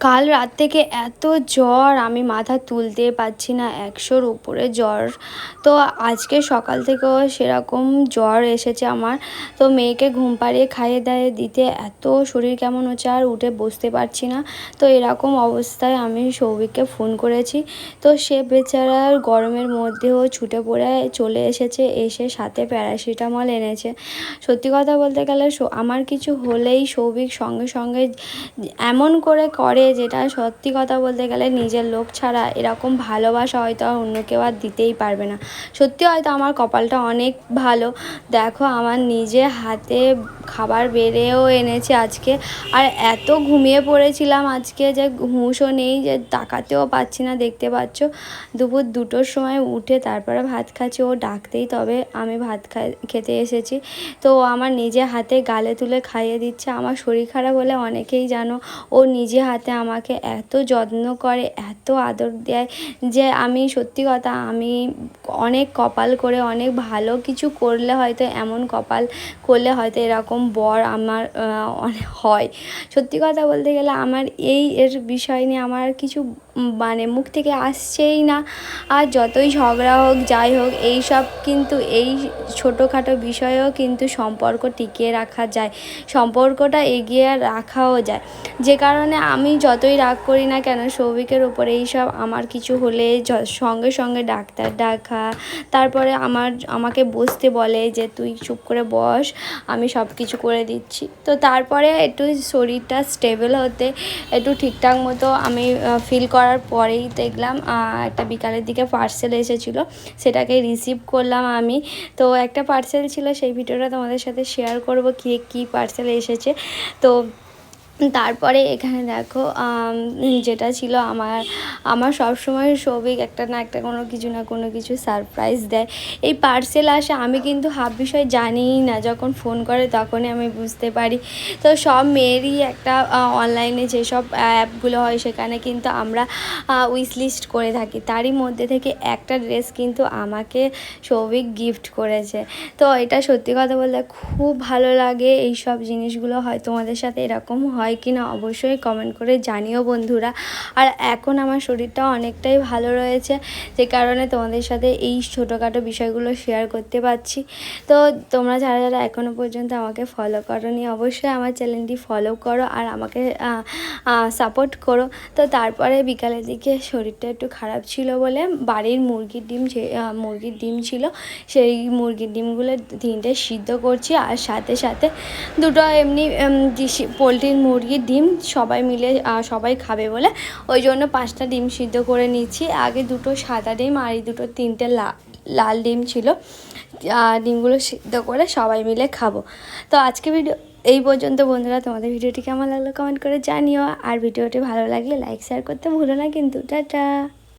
কাল রাত থেকে এত জ্বর, আমি মাথা তুলতে পারছি না, 100-র উপরে জ্বর। তো আজকে সকাল থেকেও সেরকম জ্বর এসেছে আমার। তো মেয়েকে ঘুম পাড়িয়ে খাইয়ে দাইয়ে দিতে এত শরীর কেমন হচ্ছে, আর উঠে বসতে পারছি না। তো এরকম অবস্থায় আমি সৌভিককে ফোন করেছি। তো সে বেচারা গরমের মধ্যেও ছুটে পড়ে চলে এসেছে, এসে সাথে প্যারাসিটামল এনেছে। সত্যি কথা বলতে গেলে আমার কিছু হলেই সৌভিক সঙ্গে সঙ্গে এমন করে যেটা সত্যি কথা বলতে গেলে নিজের লোক ছাড়া এরকম ভালোবাসা হয়তো আর অন্য কেউ আর দিতেই পারবে না। সত্যি হয়তো আমার কপালটা অনেক ভালো। দেখো, আমার নিজে হাতে খাবার বেড়েও এনেছে আজকে। আর এত ঘুমিয়ে পড়েছিলাম আজকে যে হুঁশও নেই, যে তাকাতেও পাচ্ছি না। দেখতে পাচ্ছ দুপুর 2টোর সময় উঠে তারপরে ভাত খাচ্ছি, ও ডাকতেই তবে আমি ভাত খেতে এসেছি। তো আমার নিজে হাতে গালে তুলে খাইয়ে দিচ্ছে। আমার শরীর খারাপ হলে অনেকেই জানো, ও নিজে হাতে আমাকে এত যত্ন করে, এত আদর দেয়, যে আমি সত্যি কথা, আমি অনেক কপাল করে অনেক ভালো কিছু করলে হয়তো, এমন কপাল করলে হয়তো এরকম বর আমার অনেক হয়। সত্যি কথা বলতে গেলে আমার এর বিষয় নিয়ে আমার কিছু মানে মুখ থেকে আসছেই না। আর যতই ঝগড়া হোক যাই হোক, এই সব কিন্তু এই ছোটোখাটো বিষয়েও কিন্তু সম্পর্ক টিকিয়ে রাখা যায়, সম্পর্কটা এগিয়ে রাখাও যায়। যে কারণে আমি যতই রাগ করি না কেন সৌভিকের উপরে, এইসব আমার কিছু হলে সঙ্গে সঙ্গে ডাক্তার ডাকা, তারপরে আমাকে বসতে বলে যে তুই চুপ করে বস, আমি সব কিছু করে দিচ্ছি। তো তারপরে একটু শরীরটা স্টেবল হতে, একটু ঠিকঠাক মতো আমি ফিল করার পরেই দেখলাম একটা বিকালের দিকে পার্সেল এসেছিলো, সেটাকে রিসিভ করলাম আমি। তো একটা পার্সেল ছিল, সেই ভিডিওটা তোমাদের সাথে শেয়ার করব কী পার্সেল এসেছে। তো তারপরে এখানে দেখো, যেটা ছিল আমার সবসময় সৌভিক একটা না একটা কোনো কিছু সারপ্রাইজ দেয়। এই পার্সেল আসে, আমি কিন্তু হাফ বিষয় জানিই না, যখন ফোন করে তখনই আমি বুঝতে পারি। তো সব মেয়েরই একটা অনলাইনে যেসব অ্যাপগুলো হয় সেখানে কিন্তু আমরা উইশ লিস্ট করে থাকি, তারই মধ্যে থেকে একটা ড্রেস কিন্তু আমাকে সৌভিক গিফট করেছে। তো এটা সত্যি কথা বলতে খুব ভালো লাগে। এই সব জিনিসগুলো হয় তোমাদের সাথে এরকম হয় কি না অবশ্যই কমেন্ট করে জানিও বন্ধুরা। আর এখন আমার শরীরটা অনেকটাই ভালো রয়েছে, যে কারণে তোমাদের সাথে এই ছোটোখাটো বিষয়গুলো শেয়ার করতে পারছি। তো তোমরা যারা যারা এখনও পর্যন্ত আমাকে ফলো করোনি, অবশ্যই আমার চ্যানেলটি ফলো করো আর আমাকে সাপোর্ট করো। তো তারপরে বিকালের দিকে শরীরটা একটু খারাপ ছিল বলে বাড়ির মুরগির ডিম ছিল, সেই মুরগির ডিমগুলো 3টে সিদ্ধ করছি, আর সাথে সাথে 2টো এমনি পোলট্রির মুরগির ডিম সবাই খাবে বলে ওই জন্য 5টা ডিম সিদ্ধ করে নিচ্ছি। আগে 2টো সাদা ডিম আর এই 3টে লাল ডিম ছিল, ডিমগুলো সিদ্ধ করে সবাই মিলে খাবো। তো আজকে ভিডিও এই পর্যন্ত বন্ধুরা। তোমাদের ভিডিওটি কেমন লাগলো কমেন্ট করে জানিও, আর ভিডিওটি ভালো লাগলে লাইক শেয়ার করতে ভুলো না কিন্তু। টাটা।